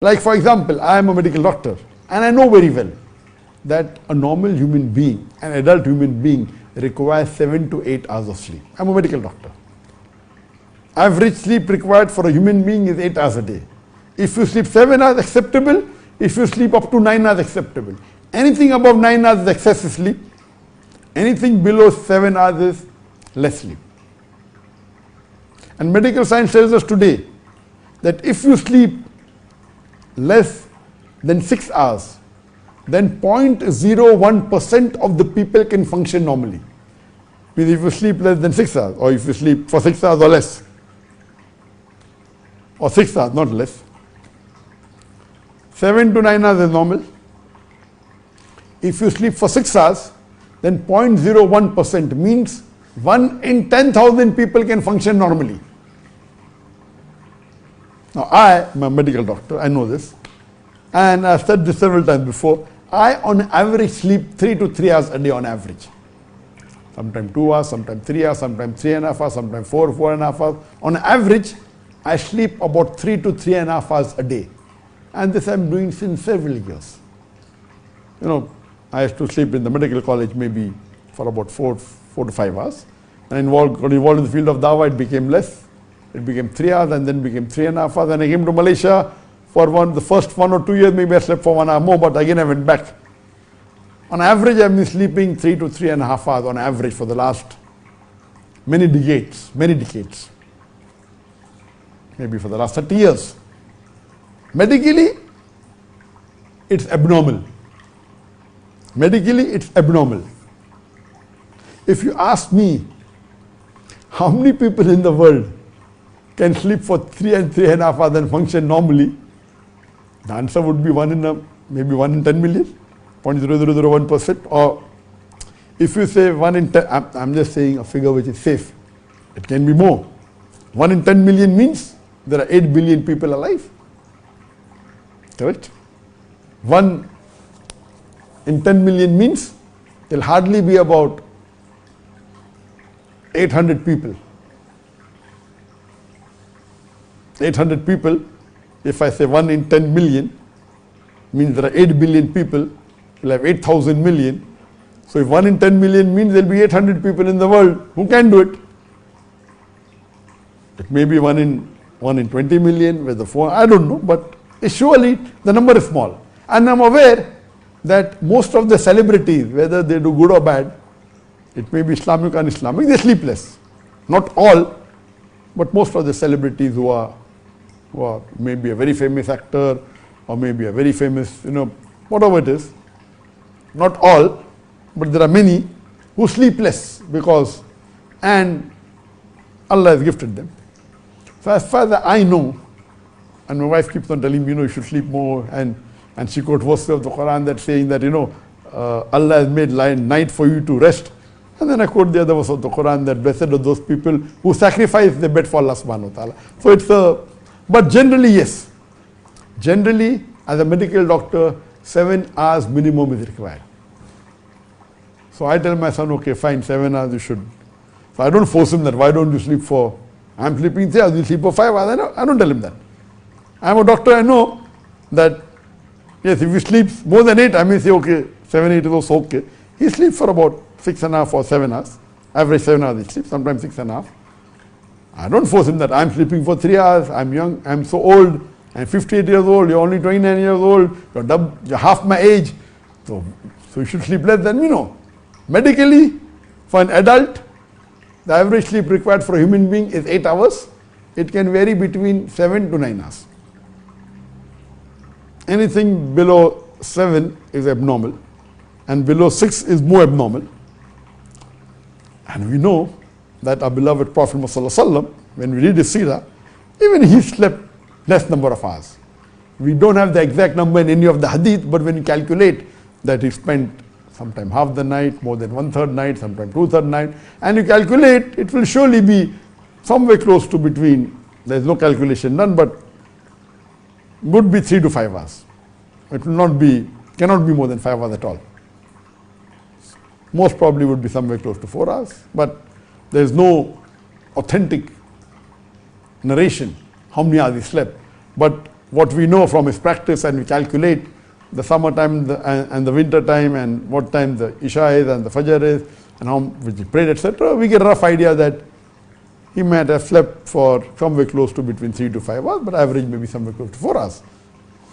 Like for example, I am a medical doctor and I know very well that a normal human being, an adult human being, requires 7 to 8 hours of sleep. I am a medical doctor. Average sleep required for a human being is 8 hours a day. If you sleep 7 hours, acceptable. If you sleep up to 9 hours, acceptable. Anything above 9 hours is excessive sleep. Anything below 7 hours is less sleep. And medical science tells us today that if you sleep less than 6 hours, then 0.01% of the people can function normally. Means if you sleep less than 6 hours, or if you sleep for 6 hours or less, or 6 hours, not less, 7 to 9 hours is normal. If you sleep for 6 hours, then 0.01% means 1 in 10,000 people can function normally. Now I am a medical doctor, I know this, and I've said this several times before. I on average sleep 3 to 3 hours a day on average. Sometimes 2 hours, sometimes 3 hours, sometimes 3.5 hours, sometimes 4.5 hours. On average, I sleep about 3 to 3.5 hours a day. And this I'm doing since several years. You know, I used to sleep in the medical college maybe for about 4 to 5 hours. And got involved in the field of Dawah, it became less. It became 3 hours and then became 3.5 hours. And I came to Malaysia for the first 1 or 2 years, maybe I slept for 1 hour more, but again I went back. On average, I've been sleeping 3 to 3.5 hours on average for the last many decades. Maybe for the last 30 years. Medically, it's abnormal. Medically, it's abnormal. If you ask me, how many people in the world can sleep for 3 and 3.5 hours and function normally, the answer would be maybe 1 in 10 million, 0.0001%. Or if you say 1 in 10, I'm just saying a figure which is safe. It can be more. 1 in 10 million means there are 8 billion people alive. Correct? 1 in 10 million means there will hardly be about 800 people. 800 people, if I say 1 in 10 million, means there are 8 billion people, we'll have 8,000 million. So if 1 in 10 million means there will be 800 people in the world who can do it. It may be 1 in 20 million, with the 4, I don't know, but surely the number is small. And I'm aware that most of the celebrities, whether they do good or bad, it may be Islamic or un-Islamic, they sleep less. Not all, but most of the celebrities who are maybe a very famous actor or maybe a very famous, whatever it is, not all, but there are many who sleep less and Allah has gifted them. So as far as I know, and my wife keeps on telling me, you should sleep more, and she quotes verses of the Quran that saying that, Allah has made night for you to rest. And then I quote the other verse of the Quran that blessed are those people who sacrifice their bed for Allah subhanahu wa ta'ala. So but generally, yes. Generally, as a medical doctor, 7 hours minimum is required. So I tell my son, okay, fine, 7 hours you should. So I don't force him that, why don't you sleep for, I'm sleeping 3 hours, you sleep for 5 hours. I don't tell him that. I'm a doctor, I know that, yes, if he sleeps more than 8, I may say, okay, 7, 8 is also okay. He sleeps for about 6.5 or 7 hours. Average 7 hours he sleeps, sometimes 6.5. I don't force him that I'm sleeping for 3 hours, I'm young, I'm so old, I'm 58 years old, you're only 29 years old, you're half my age, so you should sleep less than me. No. Medically, for an adult, the average sleep required for a human being is 8 hours. It can vary between 7 to 9 hours. Anything below 7 is abnormal, and below 6 is more abnormal. And we know that our beloved Prophet Muhammad, when we read his seerah, even he slept less number of hours. We don't have the exact number in any of the hadith, but when you calculate that he spent sometime half the night, more than 1/3 night, sometimes 2/3 night, and you calculate, it will surely be somewhere close to between, there is no calculation done, but would be 3 to 5 hours. It will cannot be more than 5 hours at all. Most probably would be somewhere close to 4 hours, but there is no authentic narration how many hours he slept. But what we know from his practice, and we calculate the summer time and the winter time, and what time the Isha is and the Fajr is, and how which he prayed, etc., we get a rough idea that he might have slept for somewhere close to between 3 to 5 hours, but average maybe somewhere close to 4 hours.